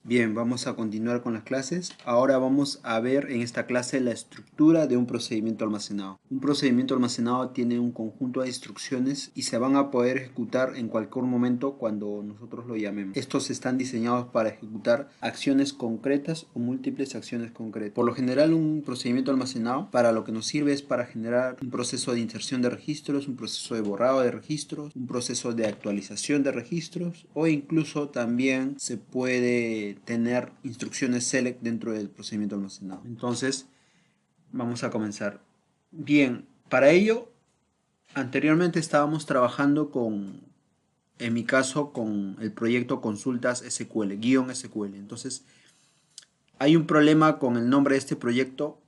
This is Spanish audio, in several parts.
Bien, vamos a continuar con las clases. Ahora vamos a ver en esta clase la estructura de un procedimiento almacenado. Un procedimiento almacenado tiene un conjunto de instrucciones y se van a poder ejecutar en cualquier momento cuando nosotros lo llamemos. Estos están diseñados para ejecutar acciones concretas o múltiples acciones concretas. Por lo general, un procedimiento almacenado para lo que nos sirve es para generar un proceso de inserción de registros, un proceso de borrado de registros, un proceso de actualización de registros o incluso también se puede tener instrucciones select dentro del procedimiento almacenado. Entonces, vamos a comenzar. Bien, para ello, anteriormente estábamos trabajando en mi caso, con el proyecto consultas SQL, guión SQL. Entonces, hay un problema con el nombre de este proyecto,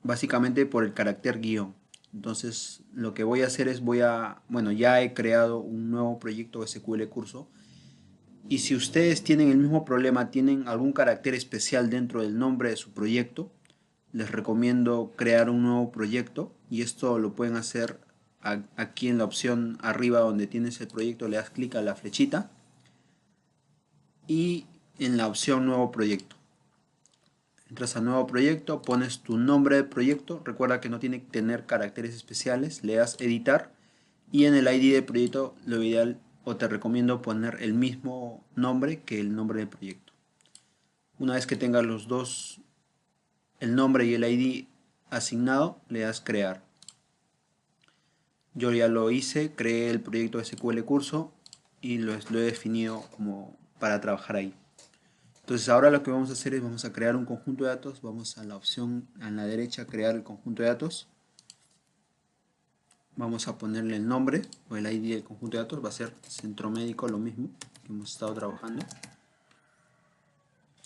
básicamente por el carácter guión. Entonces, lo que voy a hacer es bueno, ya he creado un nuevo proyecto SQL curso. Y si ustedes tienen el mismo problema, tienen algún carácter especial dentro del nombre de su proyecto, les recomiendo crear un nuevo proyecto y esto lo pueden hacer aquí en la opción arriba donde tienes el proyecto, le das clic a la flechita y en la opción nuevo proyecto. Entras a nuevo proyecto, pones tu nombre de proyecto, recuerda que no tiene que tener caracteres especiales, le das editar y en el ID de proyecto lo ideal o te recomiendo poner el mismo nombre que el nombre del proyecto. Una vez que tengas los dos, el nombre y el ID asignado, le das crear. Yo ya lo hice, creé el proyecto SQL curso y lo he definido como para trabajar ahí. Entonces ahora lo que vamos a hacer es vamos a crear un conjunto de datos, vamos a la opción a la derecha crear el conjunto de datos, vamos a ponerle el nombre o el ID del conjunto de datos, va a ser centro médico, lo mismo que hemos estado trabajando.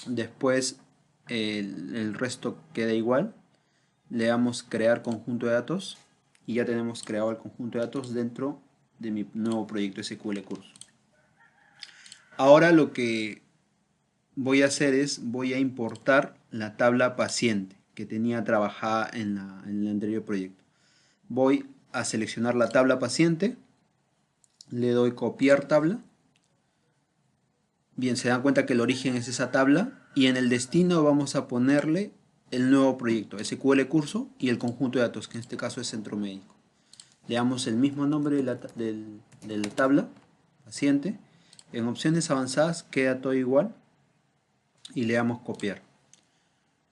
Después el resto queda igual, le damos crear conjunto de datos y ya tenemos creado el conjunto de datos dentro de mi nuevo proyecto SQL curso. Ahora lo que voy a hacer es, voy a importar la tabla paciente que tenía trabajada en el anterior proyecto. Voy a seleccionar la tabla paciente, le doy copiar tabla. Bien, se dan cuenta que el origen es esa tabla y en el destino vamos a ponerle el nuevo proyecto, SQL curso y el conjunto de datos, que en este caso es centro médico. Le damos el mismo nombre de la tabla, paciente. En opciones avanzadas queda todo igual y le damos copiar.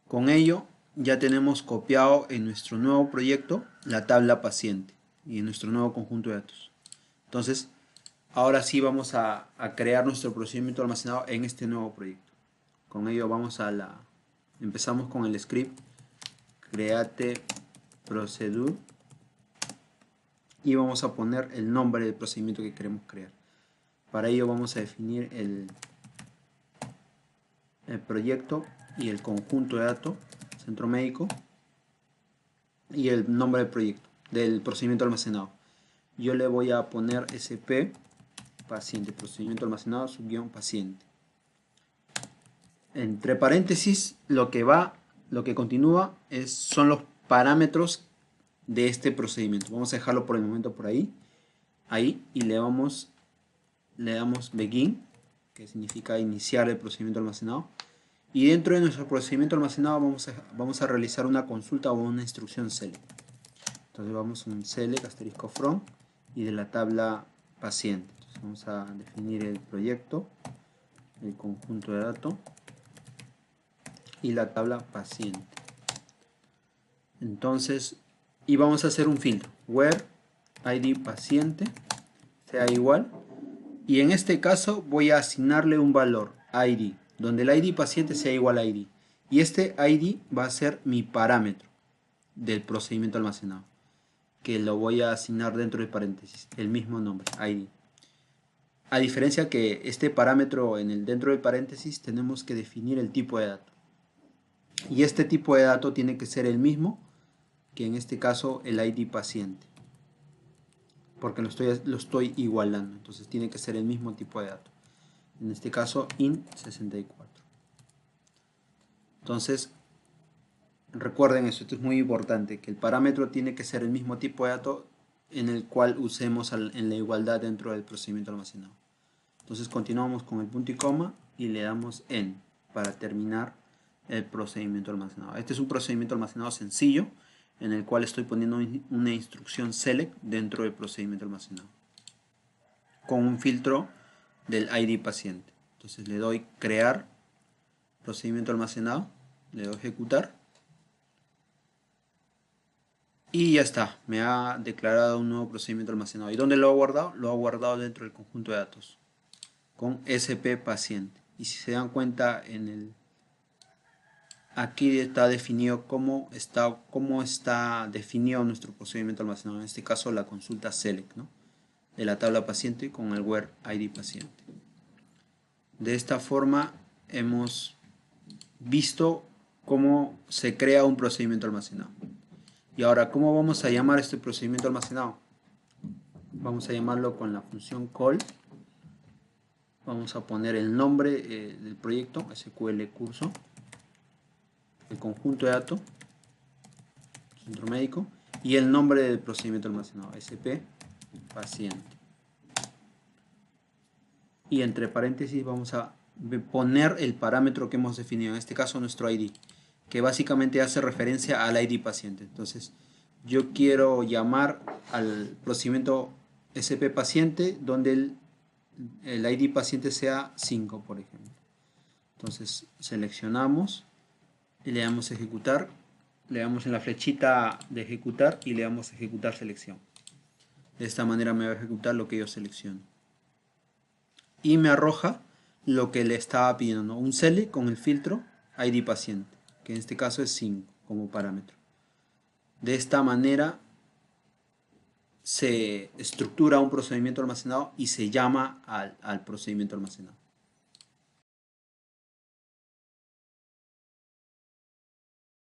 Con ello ya tenemos copiado en nuestro nuevo proyecto la tabla paciente y en nuestro nuevo conjunto de datos. Entonces, ahora sí vamos a crear nuestro procedimiento almacenado en este nuevo proyecto. Con ello empezamos con el script create procedure y vamos a poner el nombre del procedimiento que queremos crear. Para ello vamos a definir el proyecto y el conjunto de datos, centro médico, y el nombre del proyecto, del procedimiento almacenado. Yo le voy a poner SP paciente, procedimiento almacenado, subguión paciente. Entre paréntesis, lo que continúa son los parámetros de este procedimiento. Vamos a dejarlo por el momento por ahí, y le damos begin, que significa iniciar el procedimiento almacenado. Y dentro de nuestro procedimiento almacenado vamos a realizar una consulta o una instrucción select. Entonces vamos a un select asterisco from y de la tabla paciente. Entonces vamos a definir el proyecto, el conjunto de datos y la tabla paciente. Entonces, y vamos a hacer un filtro, where id paciente sea igual, y en este caso voy a asignarle un valor id, donde el id paciente sea igual a id, y este id va a ser mi parámetro del procedimiento almacenado, que lo voy a asignar dentro de paréntesis, el mismo nombre, id. A diferencia que este parámetro dentro del paréntesis tenemos que definir el tipo de dato. Y este tipo de dato tiene que ser el mismo que en este caso el ID paciente. Porque lo estoy igualando. Entonces tiene que ser el mismo tipo de dato. En este caso int64. Entonces recuerden eso, esto es muy importante, que el parámetro tiene que ser el mismo tipo de dato en el cual usemos en la igualdad dentro del procedimiento almacenado. Entonces continuamos con el punto y coma y le damos en para terminar el procedimiento almacenado. Este es un procedimiento almacenado sencillo en el cual estoy poniendo una instrucción select dentro del procedimiento almacenado con un filtro del ID paciente. Entonces le doy crear procedimiento almacenado, le doy ejecutar y ya está, me ha declarado un nuevo procedimiento almacenado. ¿Y dónde lo ha guardado? Lo ha guardado dentro del conjunto de datos con SP paciente. Y si se dan cuenta, aquí está definido cómo está definido nuestro procedimiento almacenado. En este caso la consulta select, ¿no?, de la tabla paciente con el where ID paciente. De esta forma hemos visto cómo se crea un procedimiento almacenado. Y ahora, ¿cómo vamos a llamar este procedimiento almacenado? Vamos a llamarlo con la función call. Vamos a poner el nombre del proyecto, SQL curso, el conjunto de datos, centro médico, y el nombre del procedimiento almacenado, SP paciente. Y entre paréntesis vamos a poner el parámetro que hemos definido, en este caso nuestro ID, que básicamente hace referencia al ID paciente. Entonces yo quiero llamar al procedimiento SP paciente donde el ID paciente sea 5, por ejemplo. Entonces seleccionamos y le damos ejecutar, le damos en la flechita de ejecutar y le damos ejecutar selección. De esta manera me va a ejecutar lo que yo selecciono y me arroja lo que le estaba pidiendo, ¿no?, un select con el filtro ID paciente, que en este caso es 5 como parámetro. De esta manera se estructura un procedimiento almacenado y se llama al procedimiento almacenado.